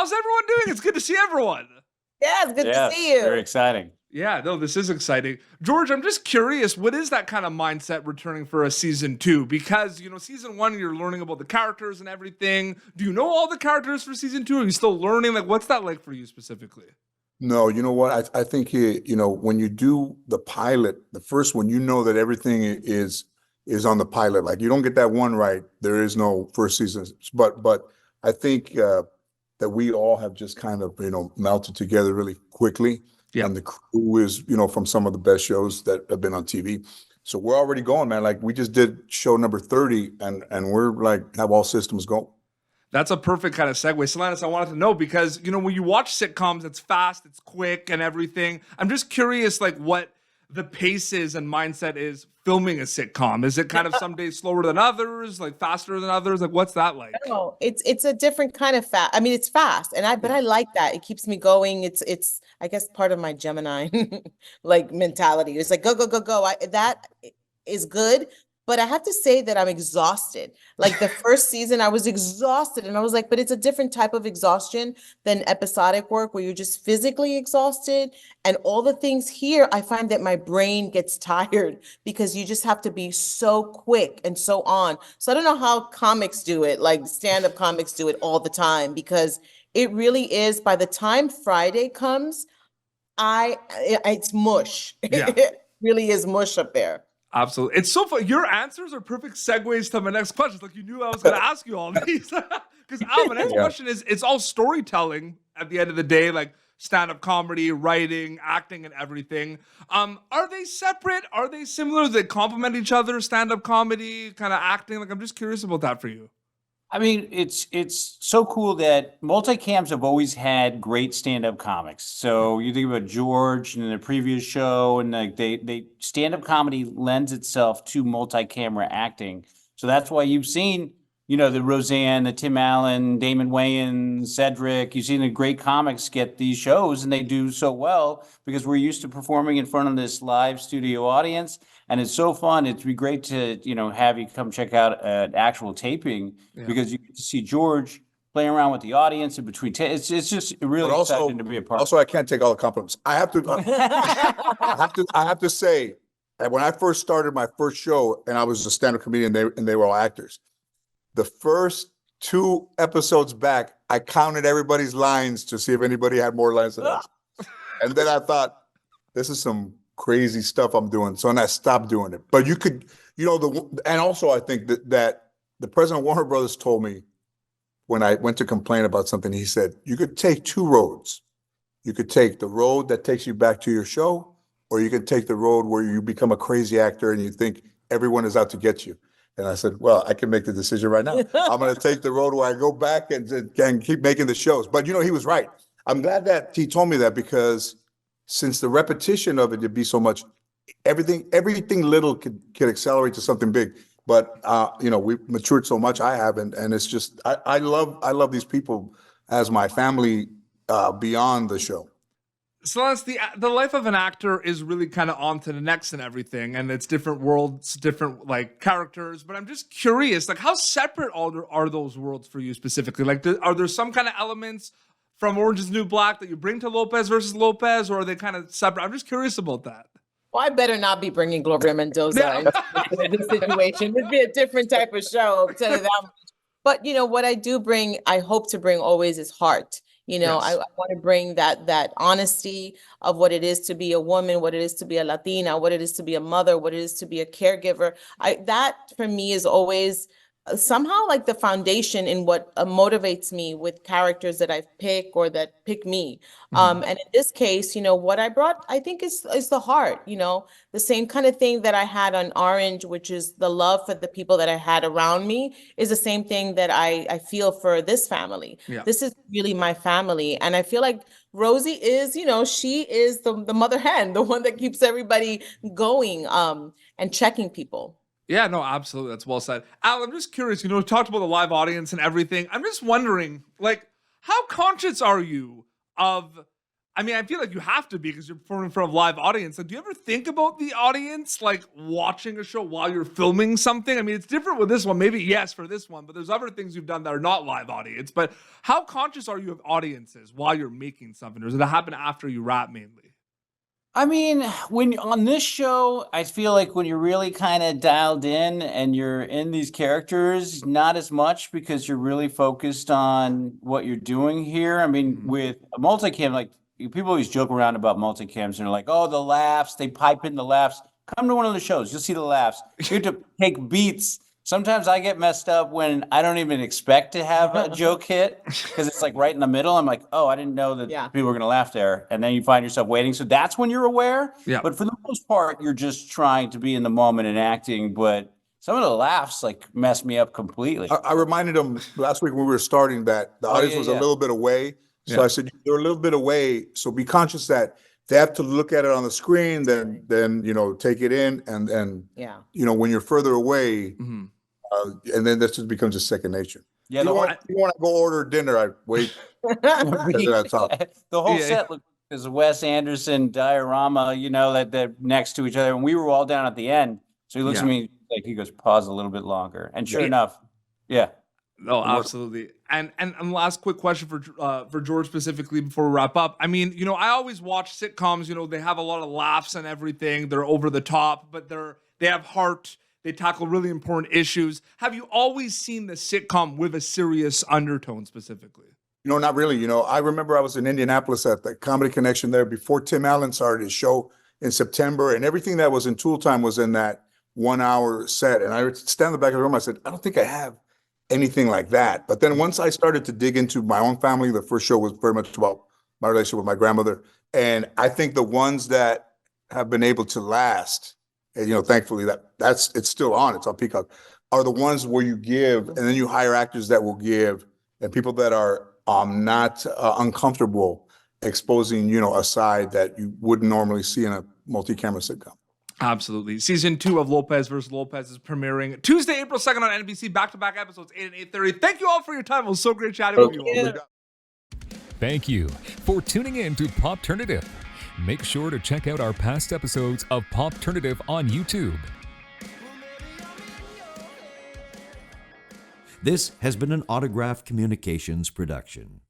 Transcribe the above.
How's everyone doing? It's good to see everyone. Yeah, it's good to see you. Very exciting. Yeah, no, this is exciting. George, I'm just curious, what is that kind of mindset returning for a season 2? Because, season 1, you're learning about the characters and everything. Do you know all the characters for season 2? Are you still learning? Like, what's that like for you specifically? No, you know what? I think when you do the pilot, the first one, you know that everything is on the pilot. Like you don't get that one right, there is no first season. But I think that we all have just kind of melted together really quickly. Yeah. And the crew is from some of the best shows that have been on TV. So we're already going, man. Like we just did show number 30, and we're like have all systems going. That's a perfect kind of segue. Selenis, I wanted to know because, when you watch sitcoms, it's fast, it's quick and everything. I'm just curious, like what the pace is and mindset is filming a sitcom. Is it kind of some days slower than others, like faster than others? Like what's that like? No, it's a different kind of fast. I mean, it's fast but I like that. It keeps me going. It's I guess part of my Gemini like mentality. It's like go, go, go, go. That is good. But I have to say that I'm exhausted. Like the first season, I was exhausted. And I was like, but it's a different type of exhaustion than episodic work where you're just physically exhausted. And all the things here, I find that my brain gets tired because you just have to be so quick and so on. So I don't know how comics do it, like stand-up comics do it all the time, because it really is, by the time Friday comes, it's mush. Yeah. It really is mush up there. Absolutely. It's so fun. Your answers are perfect segues to my next question. Like you knew I was going to ask you all these. Because my next question is, it's all storytelling at the end of the day, like stand-up comedy, writing, acting, and everything. Are they separate? Are they similar? Do they complement each other? Stand-up comedy, kind of acting? Like I'm just curious about that for you. I mean, it's so cool that multicams have always had great stand-up comics. So you think about George and the previous show, and like they stand-up comedy lends itself to multi-camera acting. So that's why you've seen, the Roseanne, the Tim Allen, Damon Wayans, Cedric. You've seen the great comics get these shows, and they do so well because we're used to performing in front of this live studio audience. And it's so fun. It'd be great to, have you come check out an actual taping because you get to see George playing around with the audience in between. It's just really exciting to be a part. Also, I can't take all the compliments. I have to, I have to say that when I first started my first show and I was a stand-up comedian and they were all actors, the first 2 episodes back, I counted everybody's lines to see if anybody had more lines than us. And then I thought, this is some crazy stuff I'm doing. So then I stopped doing it. But you could, and also I think that the president of Warner Brothers told me when I went to complain about something, he said, you could take 2 roads. You could take the road that takes you back to your show, or you could take the road where you become a crazy actor and you think everyone is out to get you. And I said, well, I can make the decision right now. I'm going to take the road where I go back and keep making the shows. But, he was right. I'm glad that he told me that because since the repetition of it would be so much, everything little could accelerate to something big. But, we've matured so much, I have, and it's just, I love these people as my family beyond the show. So the life of an actor is really kind of on to the next and everything, and it's different worlds, different like characters. But I'm just curious, like how separate are those worlds for you specifically? Like, are there some kind of elements from Orange is the New Black that you bring to Lopez versus Lopez, or are they kind of separate? I'm just curious about that. Well, I better not be bringing Gloria Mendoza into this situation. It'd be a different type of show, I'll tell you that much. But what I do bring, I hope to bring always is heart. Yes. I want to bring that honesty of what it is to be a woman, what it is to be a Latina, what it is to be a mother, what it is to be a caregiver. That for me is always somehow like the foundation in what motivates me with characters that I pick or that pick me. And in this case, what I brought, I think is the heart, the same kind of thing that I had on Orange, which is the love for the people that I had around me, is the same thing that I feel for this family. Yeah. This is really my family. And I feel like Rosie is, she is the mother hen, the one that keeps everybody going and checking people. Yeah, no, absolutely. That's well said. Al, I'm just curious, we talked about the live audience and everything. I'm just wondering, like, how conscious are you of I mean, I feel like you have to be because you're performing in front of a live audience. Like, do you ever think about the audience, like watching a show while you're filming something? I mean, it's different with this one. Maybe yes for this one, but there's other things you've done that are not live audience. But how conscious are you of audiences while you're making something? Or does it happen after you wrap mainly? I mean, when on this show, I feel like when you're really kind of dialed in and you're in these characters, not as much because you're really focused on what you're doing here. I mean, with a multicam, like people always joke around about multicams and they're like, oh, the laughs, they pipe in the laughs. Come to one of the shows, you'll see the laughs. You have to take beats. Sometimes I get messed up when I don't even expect to have a joke hit because it's like right in the middle. I'm like, oh, I didn't know that people were going to laugh there. And then you find yourself waiting. So that's when you're aware. Yeah. But for the most part, you're just trying to be in the moment and acting. But some of the laughs like mess me up completely. I reminded them last week when we were starting that the audience was a little bit away. So I said, they're a little bit away. So be conscious that they have to look at it on the screen, then you know, take it in, and you know, when you're further away, and then this just becomes a second nature. Yeah, you want to go order dinner? I wait. The whole set looked as Wes Anderson diorama, you know, that they're next to each other, and we were all down at the end. So he looks at me like he goes, pause a little bit longer, and sure enough, No, absolutely. And last quick question for George specifically before we wrap up. I mean, you know, I always watch sitcoms, you know, they have a lot of laughs and everything. They're over the top, but they have heart. They tackle really important issues. Have you always seen the sitcom with a serious undertone specifically? You know, not really. You know, I remember I was in Indianapolis at the Comedy Connection there before Tim Allen started his show in September, and everything that was in Tool Time was in that 1 hour set. And I would stand in the back of the room. I said, I don't think I have anything like that. But then once I started to dig into my own family, the first show was very much about my relationship with my grandmother. And I think the ones that have been able to last, and, you know, thankfully it's still on, it's on Peacock, are the ones where you give, and then you hire actors that will give, and people that are not uncomfortable exposing, you know, a side that you wouldn't normally see in a multi-camera sitcom. Absolutely. Season 2 of Lopez vs. Lopez is premiering Tuesday, April 2nd on NBC. Back-to-back episodes, 8 and 8:30. Thank you all for your time. It was so great chatting with you all. Thank you for tuning in to Popternative. Make sure to check out our past episodes of Popternative on YouTube. This has been an Autograph Communications production.